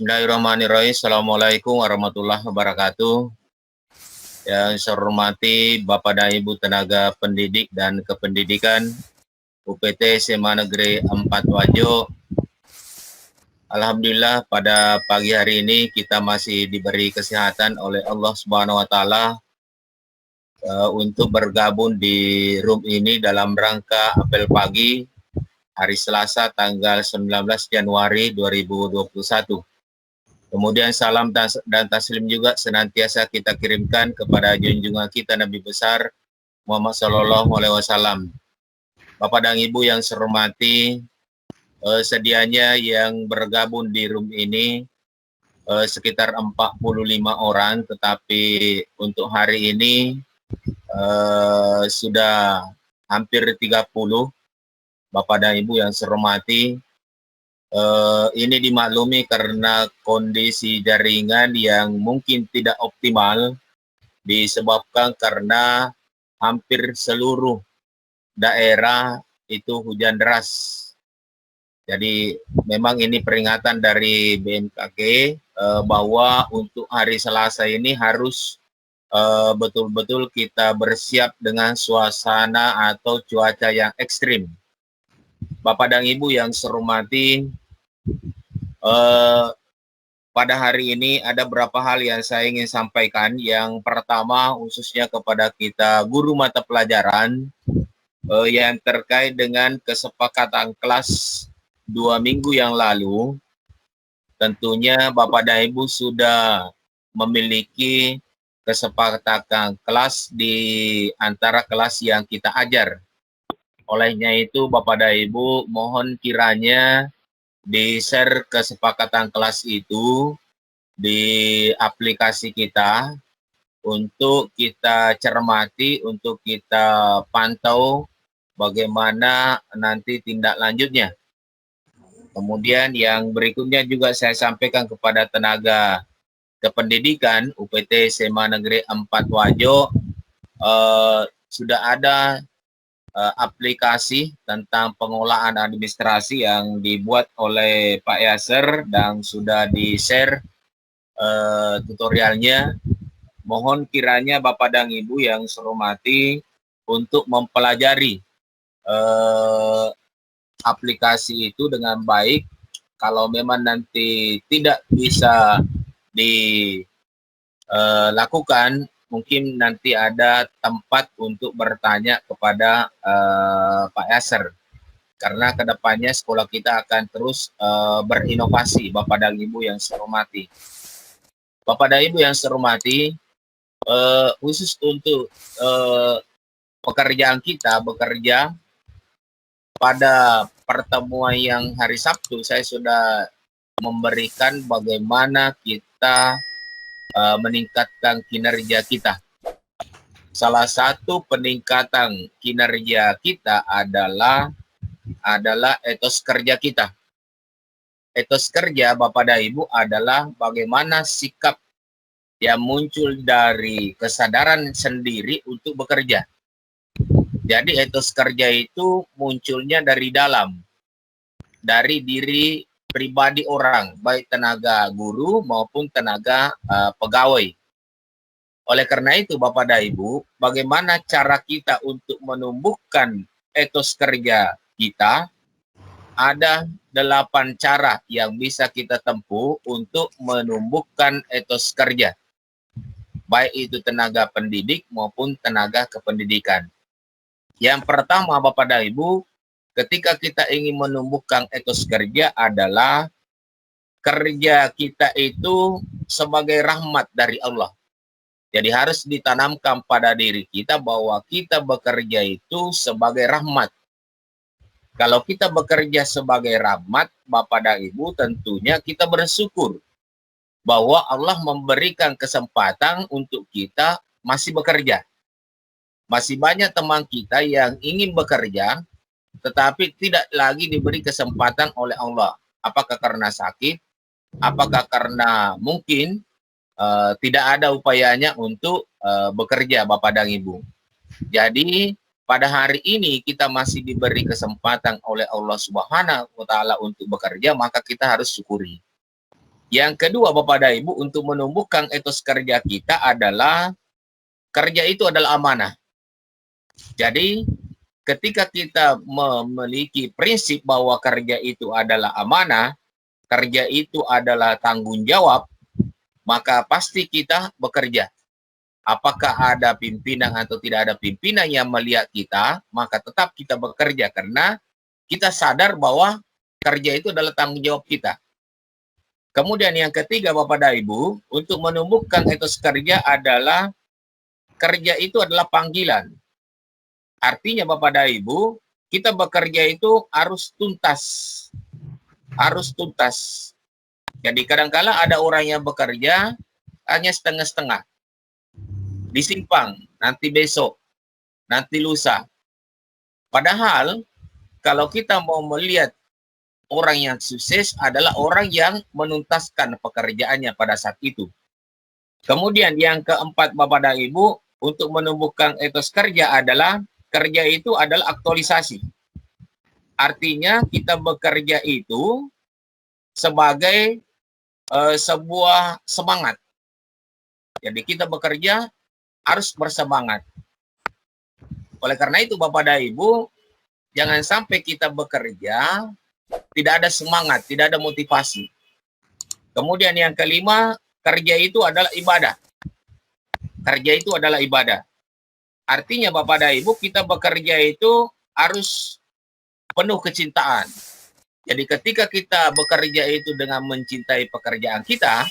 Bismillahirrahmanirrahim. Assalamualaikum warahmatullahi wabarakatuh. Yang saya hormati Bapak dan Ibu tenaga pendidik dan kependidikan UPT SMA Negeri 4 Wajo. Alhamdulillah pada pagi hari ini kita masih diberi kesehatan oleh Allah Subhanahu wa taala untuk bergabung di room ini dalam rangka apel pagi hari Selasa tanggal 19 Januari 2021. Kemudian salam dan taslim juga senantiasa kita kirimkan kepada junjungan kita Nabi besar Muhammad Sallallahu Alaihi Wasallam. Bapak dan Ibu yang saya hormati, sedianya yang bergabung di room ini sekitar 45 orang, tetapi untuk hari ini sudah hampir 30. Bapak dan Ibu yang saya hormati, ini dimaklumi karena kondisi jaringan yang mungkin tidak optimal disebabkan karena hampir seluruh daerah itu hujan deras. Jadi memang ini peringatan dari BMKG bahwa untuk hari Selasa ini harus betul-betul kita bersiap dengan suasana atau cuaca yang ekstrim. Bapak dan Ibu yang saya hormati, pada hari ini ada beberapa hal yang saya ingin sampaikan. Yang pertama khususnya kepada kita guru mata pelajaran yang terkait dengan kesepakatan kelas 2 minggu yang lalu. Tentunya Bapak dan Ibu sudah memiliki kesepakatan kelas di antara kelas yang kita ajar. Olehnya itu Bapak dan Ibu mohon kiranya di-share kesepakatan kelas itu di aplikasi kita untuk kita cermati, untuk kita pantau bagaimana nanti tindak lanjutnya. Kemudian yang berikutnya juga saya sampaikan kepada tenaga kependidikan UPT SMA Negeri 4 Wajo, sudah ada aplikasi tentang pengolahan administrasi yang dibuat oleh Pak Yasser dan sudah di-share tutorialnya. Mohon kiranya Bapak dan Ibu yang saya hormati untuk mempelajari aplikasi itu dengan baik. Kalau memang nanti tidak bisa dilakukan, mungkin nanti ada tempat untuk bertanya kepada Pak Yasser. Karena kedepannya sekolah kita akan terus berinovasi, Bapak dan Ibu yang saya hormati. Bapak dan Ibu yang saya hormati, khusus untuk pekerjaan kita bekerja pada pertemuan yang hari Sabtu, saya sudah memberikan bagaimana kita meningkatkan kinerja kita. Salah satu peningkatan kinerja kita adalah etos kerja kita. Etos kerja Bapak dan Ibu adalah bagaimana sikap yang muncul dari kesadaran sendiri untuk bekerja. Jadi etos kerja itu munculnya dari dalam, dari diri pribadi orang, baik tenaga guru maupun tenaga pegawai. Oleh karena itu Bapak dan Ibu, bagaimana cara kita untuk menumbuhkan etos kerja kita? Ada 8 cara yang bisa kita tempuh untuk menumbuhkan etos kerja, baik itu tenaga pendidik maupun tenaga kependidikan. Yang pertama Bapak dan Ibu, ketika kita ingin menumbuhkan etos kerja adalah kerja kita itu sebagai rahmat dari Allah. Jadi harus ditanamkan pada diri kita bahwa kita bekerja itu sebagai rahmat. Kalau kita bekerja sebagai rahmat, Bapak dan Ibu, tentunya kita bersyukur bahwa Allah memberikan kesempatan untuk kita masih bekerja. Masih banyak teman kita yang ingin bekerja, tetapi tidak lagi diberi kesempatan oleh Allah. Apakah karena sakit? Apakah karena mungkin tidak ada upayanya untuk bekerja, Bapak dan Ibu. Jadi pada hari ini kita masih diberi kesempatan oleh Allah Subhanahu wa taala untuk bekerja, maka kita harus syukuri. Yang kedua Bapak dan Ibu, untuk menumbuhkan etos kerja kita adalah kerja itu adalah amanah. Jadi ketika kita memiliki prinsip bahwa kerja itu adalah amanah, kerja itu adalah tanggung jawab, maka pasti kita bekerja. Apakah ada pimpinan atau tidak ada pimpinan yang melihat kita, maka tetap kita bekerja karena kita sadar bahwa kerja itu adalah tanggung jawab kita. Kemudian yang ketiga Bapak dan Ibu, untuk menumbuhkan etos kerja adalah kerja itu adalah panggilan. Artinya Bapak dan Ibu, kita bekerja itu harus tuntas. Harus tuntas. Jadi kadang-kala ada orang yang bekerja hanya setengah-setengah. Disimpang, nanti besok, nanti lusa. Padahal kalau kita mau melihat orang yang sukses adalah orang yang menuntaskan pekerjaannya pada saat itu. Kemudian yang keempat Bapak dan Ibu, untuk menumbuhkan etos kerja adalah kerja itu adalah aktualisasi. Artinya kita bekerja itu sebagai sebuah semangat. Jadi kita bekerja harus bersemangat. Oleh karena itu Bapak dan Ibu, jangan sampai kita bekerja tidak ada semangat, tidak ada motivasi. Kemudian yang kelima, kerja itu adalah ibadah. Kerja itu adalah ibadah. Artinya Bapak dan Ibu, kita bekerja itu harus penuh kecintaan. Jadi ketika kita bekerja itu dengan mencintai pekerjaan kita,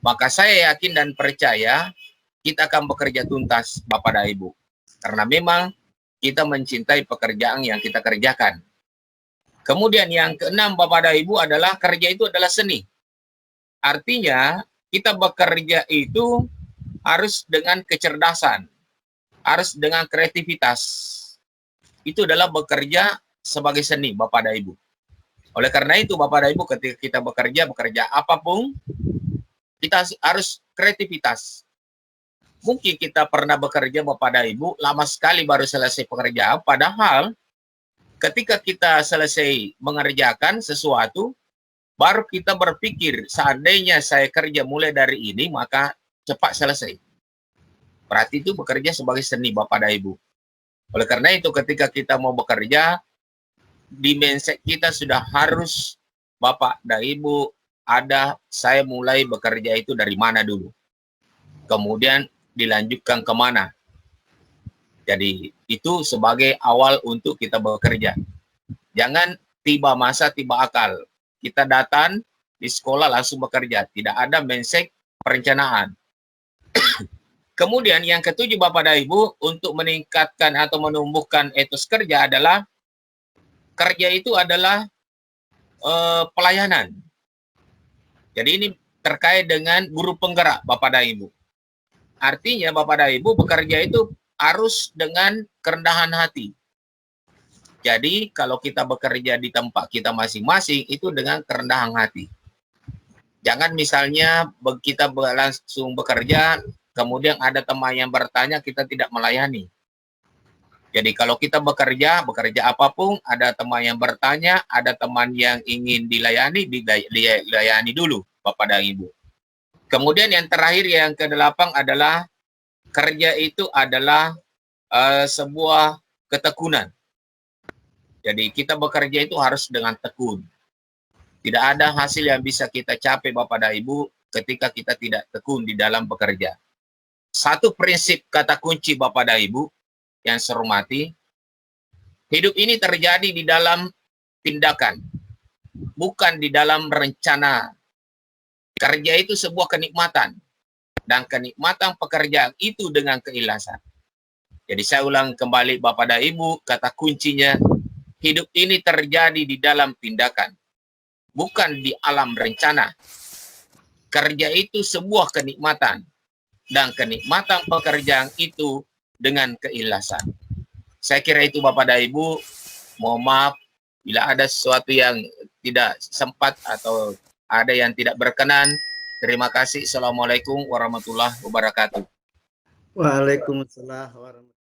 maka saya yakin dan percaya kita akan bekerja tuntas Bapak dan Ibu. Karena memang kita mencintai pekerjaan yang kita kerjakan. Kemudian yang keenam Bapak dan Ibu adalah kerja itu adalah seni. Artinya kita bekerja itu harus dengan kecerdasan, harus dengan kreativitas. Itu adalah bekerja sebagai seni Bapak dan Ibu. Oleh karena itu Bapak dan Ibu, ketika kita bekerja apapun, kita harus kreativitas. Mungkin kita pernah bekerja Bapak dan Ibu, lama sekali baru selesai pekerjaan, padahal ketika kita selesai mengerjakan sesuatu, baru kita berpikir, seandainya saya kerja mulai dari ini, maka cepat selesai. Berarti itu bekerja sebagai seni Bapak dan Ibu. Oleh karena itu, ketika kita mau bekerja, di mindset kita sudah harus, Bapak dan Ibu, saya mulai bekerja itu dari mana dulu. Kemudian dilanjutkan kemana. Jadi itu sebagai awal untuk kita bekerja. Jangan tiba masa, tiba akal. Kita datang di sekolah langsung bekerja. Tidak ada mindset perencanaan. Kemudian yang ketujuh Bapak dan Ibu, untuk meningkatkan atau menumbuhkan etos kerja adalah, kerja itu adalah pelayanan. Jadi ini terkait dengan guru penggerak Bapak dan Ibu. Artinya Bapak dan Ibu bekerja itu harus dengan kerendahan hati. Jadi kalau kita bekerja di tempat kita masing-masing itu dengan kerendahan hati. Jangan misalnya kita langsung bekerja, kemudian ada teman yang bertanya, kita tidak melayani. Jadi kalau kita bekerja apapun, ada teman yang bertanya, ada teman yang ingin dilayani dulu Bapak dan Ibu. Kemudian yang terakhir, yang ke-8 adalah kerja itu adalah sebuah ketekunan. Jadi kita bekerja itu harus dengan tekun. Tidak ada hasil yang bisa kita capai Bapak dan Ibu ketika kita tidak tekun di dalam bekerja. Satu prinsip kata kunci Bapak dan Ibu yang saya hormati, hidup ini terjadi di dalam tindakan, bukan di dalam rencana. Kerja itu sebuah kenikmatan, dan kenikmatan pekerjaan itu dengan keikhlasan. Jadi saya ulang kembali Bapak dan Ibu, kata kuncinya, hidup ini terjadi di dalam tindakan, bukan di alam rencana. Kerja itu sebuah kenikmatan, dan kenikmatan pekerjaan itu dengan keikhlasan. Saya kira itu Bapak dan Ibu. Mohon maaf bila ada sesuatu yang tidak sempat atau ada yang tidak berkenan. Terima kasih. Assalamualaikum warahmatullahi wabarakatuh. Waalaikumsalam warahmatullahi wabarakatuh.